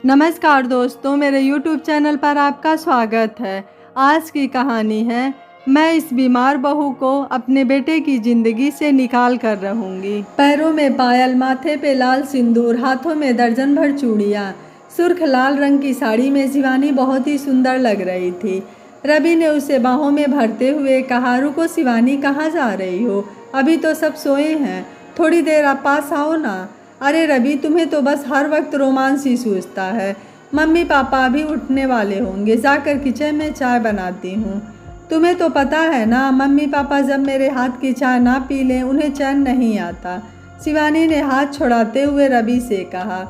नमस्कार दोस्तों, मेरे YouTube चैनल पर आपका स्वागत है। आज की कहानी है मैं इस बीमार बहू को अपने बेटे की ज़िंदगी से निकाल कर रहूँगी। पैरों में पायल, माथे पे लाल सिंदूर, हाथों में दर्जन भर चूड़ियाँ, सुर्ख लाल रंग की साड़ी में शिवानी बहुत ही सुंदर लग रही थी। रवि ने उसे बाहों में भरते हुए कहा, रुको शिवानी, कहाँ जा रही हो? अभी तो सब सोए हैं, थोड़ी देर आप पास आओ ना। अरे रवि, तुम्हें तो बस हर वक्त रोमांस ही सूझता है। मम्मी पापा अभी उठने वाले होंगे, जाकर किचन में चाय बनाती हूँ। तुम्हें तो पता है ना, मम्मी पापा जब मेरे हाथ की चाय ना पी लें उन्हें चैन नहीं आता। शिवानी ने हाथ छुड़ाते हुए रवि से कहा।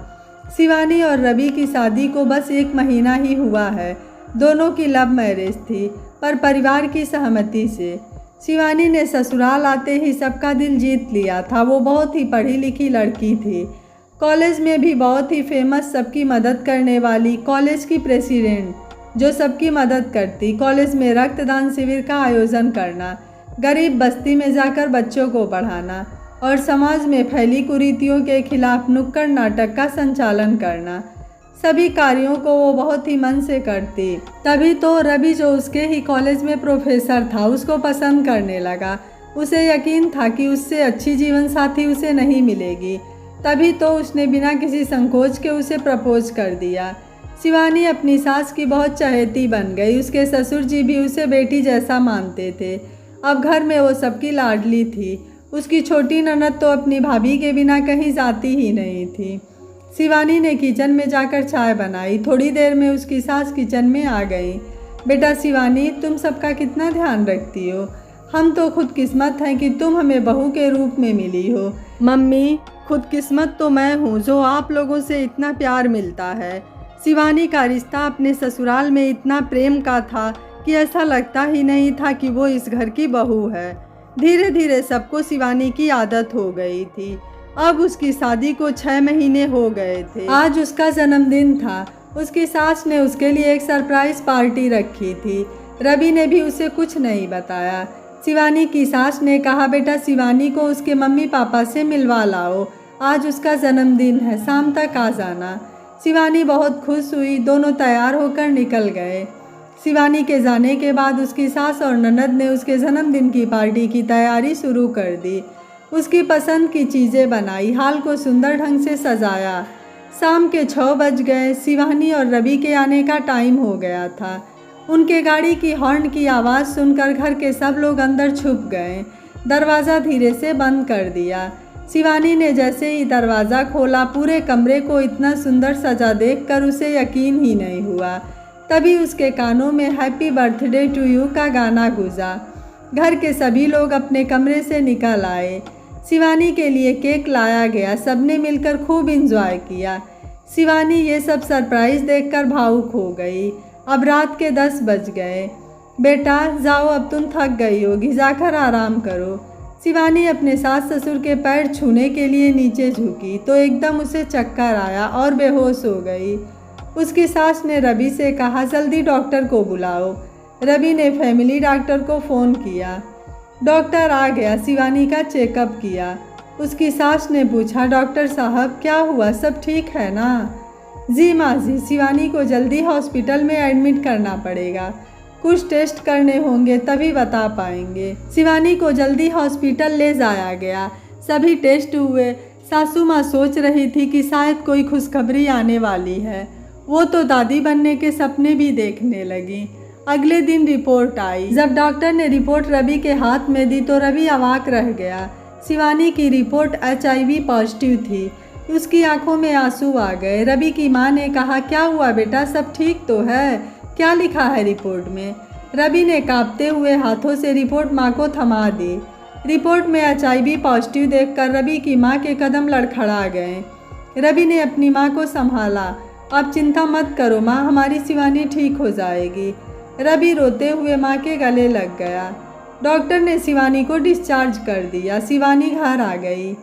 शिवानी और रवि की शादी को बस 1 महीना ही हुआ है। दोनों की लव मैरिज थी, पर परिवार की सहमति से। शिवानी ने ससुराल आते ही सबका दिल जीत लिया था। वो बहुत ही पढ़ी लिखी लड़की थी, कॉलेज में भी बहुत ही फेमस, सबकी मदद करने वाली, कॉलेज की प्रेसिडेंट जो सबकी मदद करती, कॉलेज में रक्तदान शिविर का आयोजन करना, गरीब बस्ती में जाकर बच्चों को पढ़ाना और समाज में फैली कुरीतियों के खिलाफ नुक्कड़ नाटक का संचालन करना। सभी कार्यों को वो बहुत ही मन से करती। तभी तो रवि, जो उसके ही कॉलेज में प्रोफेसर था, उसको पसंद करने लगा। उसे यकीन था कि उससे अच्छी जीवन साथी उसे नहीं मिलेगी। तभी तो उसने बिना किसी संकोच के उसे प्रपोज कर दिया। शिवानी अपनी सास की बहुत चहेती बन गई। उसके ससुर जी भी उसे बेटी जैसा मानते थे। अब घर में वो सबकी लाडली थी। उसकी छोटी ननद तो अपनी भाभी के बिना कहीं जाती ही नहीं थी। शिवानी ने किचन में जाकर चाय बनाई। थोड़ी देर में उसकी सास किचन में आ गई। बेटा शिवानी, तुम सबका कितना ध्यान रखती हो। हम तो खुदकिस्मत हैं कि तुम हमें बहू के रूप में मिली हो। मम्मी, खुदकिस्मत तो मैं हूँ जो आप लोगों से इतना प्यार मिलता है। शिवानी का रिश्ता अपने ससुराल में इतना प्रेम का था कि ऐसा लगता ही नहीं था कि वो इस घर की बहू है। धीरे धीरे सबको शिवानी की आदत हो गई थी। अब उसकी शादी को 6 महीने हो गए थे। आज उसका जन्मदिन था। उसकी सास ने उसके लिए एक सरप्राइज पार्टी रखी थी। रवि ने भी उसे कुछ नहीं बताया। शिवानी की सास ने कहा, बेटा शिवानी को उसके मम्मी पापा से मिलवा लाओ, आज उसका जन्मदिन है, शाम तक आ जाना। शिवानी बहुत खुश हुई। दोनों तैयार होकर निकल गए। शिवानी के जाने के बाद उसकी सास और ननद ने उसके जन्मदिन की पार्टी की तैयारी शुरू कर दी। उसकी पसंद की चीज़ें बनाई, हाल को सुंदर ढंग से सजाया। शाम के 6 बज गए। शिवानी और रवि के आने का टाइम हो गया था। उनके गाड़ी की हॉर्न की आवाज़ सुनकर घर के सब लोग अंदर छुप गए। दरवाज़ा धीरे से बंद कर दिया। शिवानी ने जैसे ही दरवाज़ा खोला, पूरे कमरे को इतना सुंदर सजा देखकर उसे यकीन ही नहीं हुआ। तभी उसके कानों में हैप्पी बर्थडे टू यू का गाना गूंजा। घर के सभी लोग अपने कमरे से निकल आए। शिवानी के लिए केक लाया गया। सबने मिलकर खूब एंजॉय किया। शिवानी ये सब सरप्राइज देखकर भावुक हो गई। अब रात के 10 बज गए। बेटा जाओ, अब तुम थक गई होगी, जाकर आराम करो। शिवानी अपने सास ससुर के पैर छूने के लिए नीचे झुकी तो एकदम उसे चक्कर आया और बेहोश हो गई। उसकी सास ने रवि से कहा, जल्दी डॉक्टर को बुलाओ। रवि ने फैमिली डॉक्टर को फ़ोन किया। डॉक्टर आ गया, शिवानी का चेकअप किया। उसकी सास ने पूछा, डॉक्टर साहब क्या हुआ, सब ठीक है ना? जी माँ जी, शिवानी को जल्दी हॉस्पिटल में एडमिट करना पड़ेगा, कुछ टेस्ट करने होंगे तभी बता पाएंगे। शिवानी को जल्दी हॉस्पिटल ले जाया गया। सभी टेस्ट हुए। सासू माँ सोच रही थी कि शायद कोई खुशखबरी आने वाली है। वो तो दादी बनने के सपने भी देखने लगी। अगले दिन रिपोर्ट आई। जब डॉक्टर ने रिपोर्ट रवि के हाथ में दी तो रवि अवाक रह गया। शिवानी की रिपोर्ट HIV पॉजिटिव थी। उसकी आंखों में आंसू आ गए। रवि की माँ ने कहा, क्या हुआ बेटा, सब ठीक तो है? क्या लिखा है रिपोर्ट में? रवि ने कांपते हुए हाथों से रिपोर्ट माँ को थमा दी। रिपोर्ट में HIV पॉजिटिव देखकर रवि की माँ के कदम लड़खड़ा गए। रवि ने अपनी माँ को संभाला। अब चिंता मत करो माँ, हमारी शिवानी ठीक हो जाएगी। रवि रोते हुए माँ के गले लग गया। डॉक्टर ने शिवानी को डिस्चार्ज कर दिया। शिवानी घर आ गई।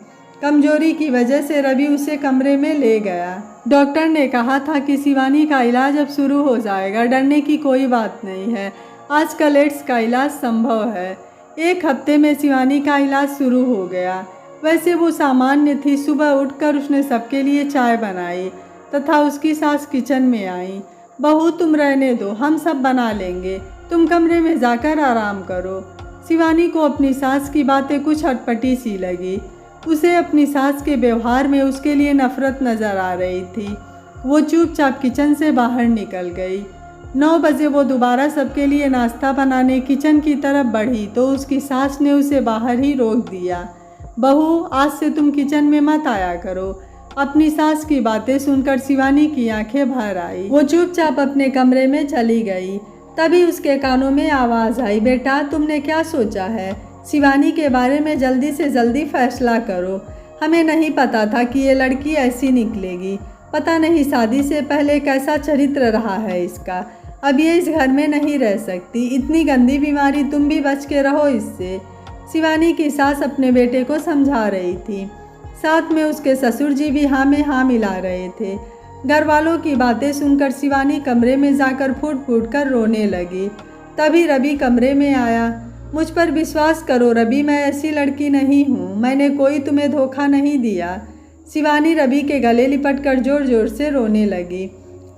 कमजोरी की वजह से रवि उसे कमरे में ले गया। डॉक्टर ने कहा था कि शिवानी का इलाज अब शुरू हो जाएगा, डरने की कोई बात नहीं है। आजकल एड्स का इलाज संभव है। 1 हफ्ते में शिवानी का इलाज शुरू हो गया। वैसे वो सामान्य थी। सुबह उठकर उसने सबके लिए चाय बनाई। तथा उसकी सास किचन में आई। बहू तुम रहने दो, हम सब बना लेंगे, तुम कमरे में जाकर आराम करो। शिवानी को अपनी सास की बातें कुछ अटपटी सी लगी। उसे अपनी सास के व्यवहार में उसके लिए नफरत नज़र आ रही थी। वो चुपचाप किचन से बाहर निकल गई। 9 बजे वो दोबारा सबके लिए नाश्ता बनाने किचन की तरफ बढ़ी तो उसकी सास ने उसे बाहर ही रोक दिया। बहू, आज से तुम किचन में मत आया करो। अपनी सास की बातें सुनकर शिवानी की आंखें भर आई। वो चुपचाप अपने कमरे में चली गई। तभी उसके कानों में आवाज़ आई, बेटा तुमने क्या सोचा है? शिवानी के बारे में जल्दी से जल्दी फैसला करो। हमें नहीं पता था कि ये लड़की ऐसी निकलेगी। पता नहीं शादी से पहले कैसा चरित्र रहा है इसका। अब ये इस घर में नहीं रह सकती। इतनी गंदी बीमारी, तुम भी बच के रहो इससे। शिवानी की सास अपने बेटे को समझा रही थी। साथ में उसके ससुर जी भी हाँ में हाँ मिला रहे थे। घर वालों की बातें सुनकर शिवानी कमरे में जाकर फूट फूट कर रोने लगी। तभी रवि कमरे में आया। मुझ पर विश्वास करो रवि, मैं ऐसी लड़की नहीं हूँ। मैंने कोई तुम्हें धोखा नहीं दिया। शिवानी रवि के गले लिपट कर जोर जोर से रोने लगी।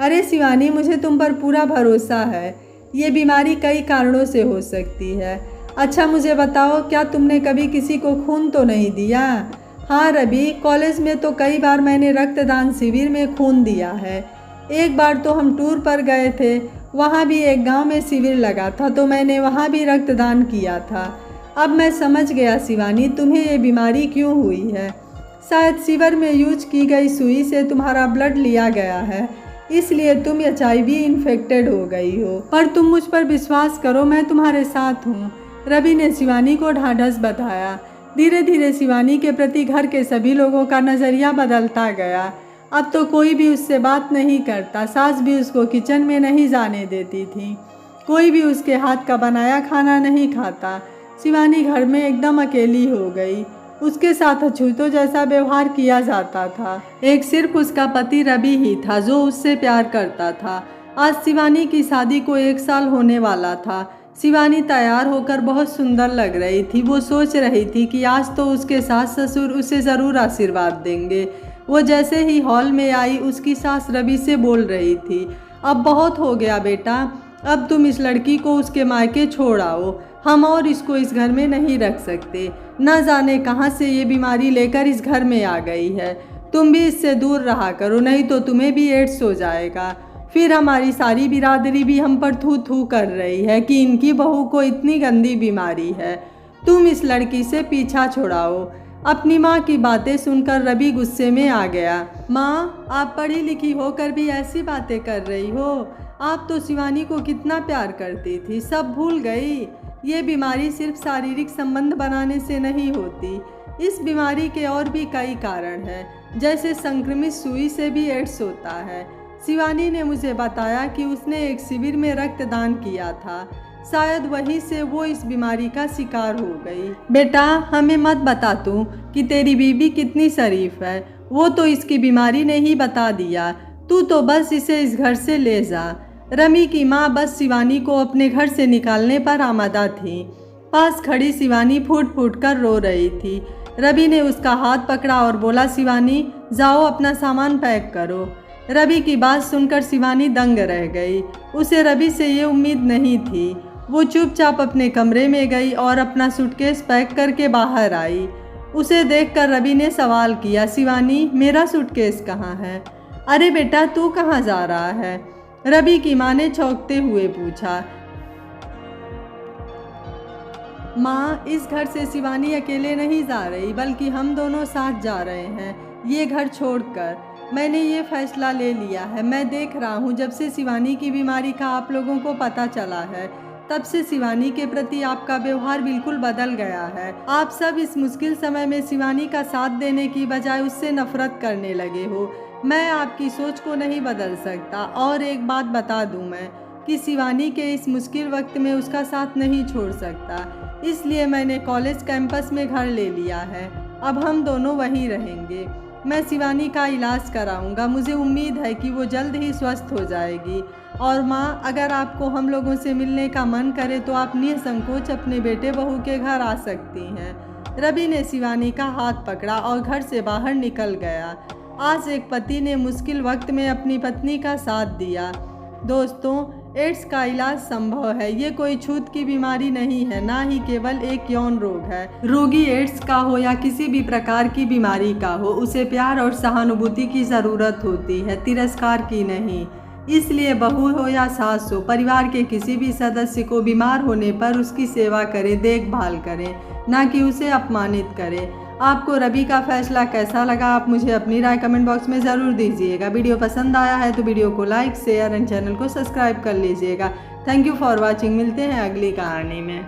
अरे शिवानी, मुझे तुम पर पूरा भरोसा है। ये बीमारी कई कारणों से हो सकती है। अच्छा मुझे बताओ, क्या तुमने कभी किसी को खून तो नहीं दिया? हाँ रवि, कॉलेज में तो कई बार मैंने रक्तदान शिविर में खून दिया है। एक बार तो हम टूर पर गए थे, वहाँ भी एक गांव में शिविर लगा था तो मैंने वहाँ भी रक्तदान किया था। अब मैं समझ गया शिवानी, तुम्हें ये बीमारी क्यों हुई है। शायद शिविर में यूज की गई सुई से तुम्हारा ब्लड लिया गया है, इसलिए तुम HIV इन्फेक्टेड हो गई हो। पर तुम मुझ पर विश्वास करो, मैं तुम्हारे साथ हूँ। रवि ने शिवानी को ढाढ़स बताया। धीरे धीरे शिवानी के प्रति घर के सभी लोगों का नज़रिया बदलता गया। अब तो कोई भी उससे बात नहीं करता। सास भी उसको किचन में नहीं जाने देती थी। कोई भी उसके हाथ का बनाया खाना नहीं खाता। शिवानी घर में एकदम अकेली हो गई। उसके साथ अछूतों जैसा व्यवहार किया जाता था। एक सिर्फ उसका पति रवि ही था जो उससे प्यार करता था। आज शिवानी की शादी को 1 साल होने वाला था। शिवानी तैयार होकर बहुत सुंदर लग रही थी। वो सोच रही थी कि आज तो उसके सास ससुर उसे ज़रूर आशीर्वाद देंगे। वो जैसे ही हॉल में आई, उसकी सास रवि से बोल रही थी, अब बहुत हो गया बेटा, अब तुम इस लड़की को उसके मायके छोड़ आओ। हम और इसको इस घर में नहीं रख सकते। न जाने कहाँ से ये बीमारी लेकर इस घर में आ गई है। तुम भी इससे दूर रहा करो, नहीं तो तुम्हें भी एड्स हो जाएगा। फिर हमारी सारी बिरादरी भी हम पर थू थू कर रही है कि इनकी बहू को इतनी गंदी बीमारी है। तुम इस लड़की से पीछा छुड़ाओ। अपनी माँ की बातें सुनकर रवि गुस्से में आ गया। माँ, आप पढ़ी लिखी होकर भी ऐसी बातें कर रही हो। आप तो शिवानी को कितना प्यार करती थी, सब भूल गई। ये बीमारी सिर्फ शारीरिक संबंध बनाने से नहीं होती। इस बीमारी के और भी कई कारण हैं, जैसे संक्रमित सुई से भी एड्स होता है। शिवानी ने मुझे बताया कि उसने एक शिविर में रक्तदान किया था। शायद वहीं से वो इस बीमारी का शिकार हो गई। बेटा, हमें मत बता तू कि तेरी बीवी कितनी शरीफ है। वो तो इसकी बीमारी ने ही बता दिया। तू तो बस इसे इस घर से ले जा। रमी की माँ बस शिवानी को अपने घर से निकालने पर आमादा थी। पास खड़ी शिवानी फूट फूट कर रो रही थी। रवि ने उसका हाथ पकड़ा और बोला, शिवानी जाओ अपना सामान पैक करो। रवि की बात सुनकर शिवानी दंग रह गई। उसे रवि से ये उम्मीद नहीं थी। वो चुपचाप अपने कमरे में गई और अपना सूटकेस पैक करके बाहर आई। उसे देखकर रवि ने सवाल किया, शिवानी मेरा सूटकेस कहाँ है? अरे बेटा, तू कहाँ जा रहा है? रवि की माँ ने चौंकते हुए पूछा। माँ, इस घर से शिवानी अकेले नहीं जा रही, बल्कि हम दोनों साथ जा रहे हैं ये घर छोड़कर। मैंने ये फैसला ले लिया है। मैं देख रहा हूँ जब से शिवानी की बीमारी का आप लोगों को पता चला है, तब से शिवानी के प्रति आपका व्यवहार बिल्कुल बदल गया है। आप सब इस मुश्किल समय में शिवानी का साथ देने की बजाय उससे नफरत करने लगे हो। मैं आपकी सोच को नहीं बदल सकता। और एक बात बता दूं मैं कि शिवानी के इस मुश्किल वक्त में उसका साथ नहीं छोड़ सकता। इसलिए मैंने कॉलेज कैंपस में घर ले लिया है। अब हम दोनों वहीं रहेंगे। मैं शिवानी का इलाज कराऊंगा। मुझे उम्मीद है कि वो जल्द ही स्वस्थ हो जाएगी। और माँ, अगर आपको हम लोगों से मिलने का मन करे तो आप निसंकोच अपने बेटे बहू के घर आ सकती हैं। रवि ने शिवानी का हाथ पकड़ा और घर से बाहर निकल गया। आज एक पति ने मुश्किल वक्त में अपनी पत्नी का साथ दिया। दोस्तों, एड्स का इलाज संभव है। ये कोई छूत की बीमारी नहीं है, ना ही केवल एक यौन रोग है। रोगी एड्स का हो या किसी भी प्रकार की बीमारी का हो, उसे प्यार और सहानुभूति की ज़रूरत होती है, तिरस्कार की नहीं। इसलिए बहू हो या सास हो, परिवार के किसी भी सदस्य को बीमार होने पर उसकी सेवा करें, देखभाल करें, ना कि उसे अपमानित करें। आपको रवि का फैसला कैसा लगा, आप मुझे अपनी राय कमेंट बॉक्स में ज़रूर दीजिएगा। वीडियो पसंद आया है तो वीडियो को लाइक, शेयर एंड चैनल को सब्सक्राइब कर लीजिएगा। Thank you for watching. मिलते हैं अगली कहानी में।